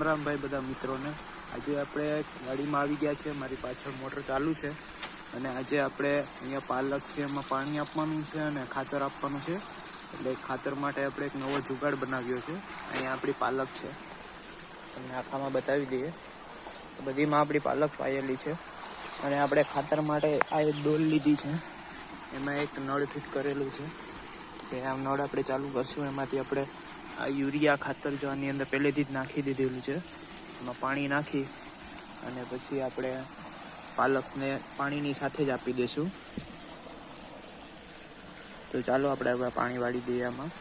રામ ભાઈ બધા મિત્રોને આજે આપણે ગાડીમાં આવી ગયા છે। મારી પાછળ મોટર ચાલુ છે અને આજે આપણે અહીંયા પાલક છે એમાં પાણી આપવાનું છે અને ખાતર આપવાનું છે। એટલે ખાતર માટે આપણે એક નવો જુગાડ બનાવ્યો છે। અહીંયા આપણી પાલક છે, તમને આખામાં બતાવી દઈએ। બધીમાં આપણી પાલક પાયેલી છે અને આપણે ખાતર માટે આ એક ડોલ લીધી છે, એમાં એક નળ ફિટ કરેલું છે। કે આ નળ આપણે ચાલુ કરશું, એમાંથી આપણે આ યુરિયા ખાતર જો આની અંદર પહેલેથી જ નાખી દીધેલું છે, એમાં પાણી નાખી અને પછી આપણે પાલકને પાણીની સાથે જ આપી દઈશું। તો ચાલો આપણે હવે પાણી વાળી દઈએ આમાં।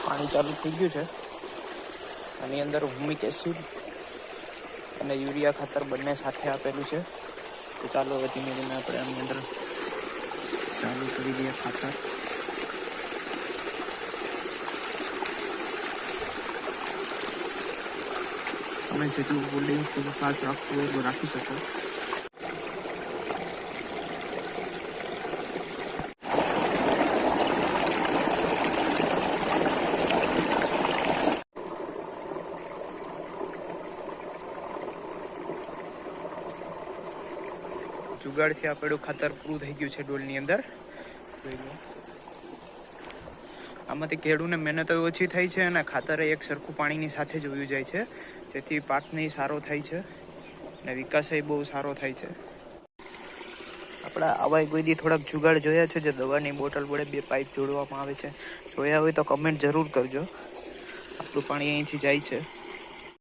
પાણી ચાલુ થઈ ગયું છે, આની અંદર હુમિક એસિડ અને યુરિયા ખાતર બંને સાથે આપેલું છે। તો ચાલો હવે ધીમે ધીમે આપણે આની અંદર ચાલુ કરી દઈએ ખાતર। તમે જેટલું હોલ્ડિંગ ફાસ્ટ રાખવું હોય એટલું રાખી શકો। જુગાડથી આપણું ખાતર પૂરું થઈ ગયું છે ડોલની અંદર। આમાંથી ખેડૂતને મહેનત ઓછી થાય છે અને ખાતર એક સરખું પાણીની સાથે જ વયું જાય છે, જેથી પાકને સારો થાય છે અને વિકાસ બહુ સારો થાય છે। આપણા આવા કોઈ દી થોડાક જુગાડ જોયા છે જે દવાની બોટલ વડે બે પાઇપ જોડવામાં આવે છે? જોયા હોય તો કમેન્ટ જરૂર કરજો। આપણું પાણી અહીંથી જાય છે।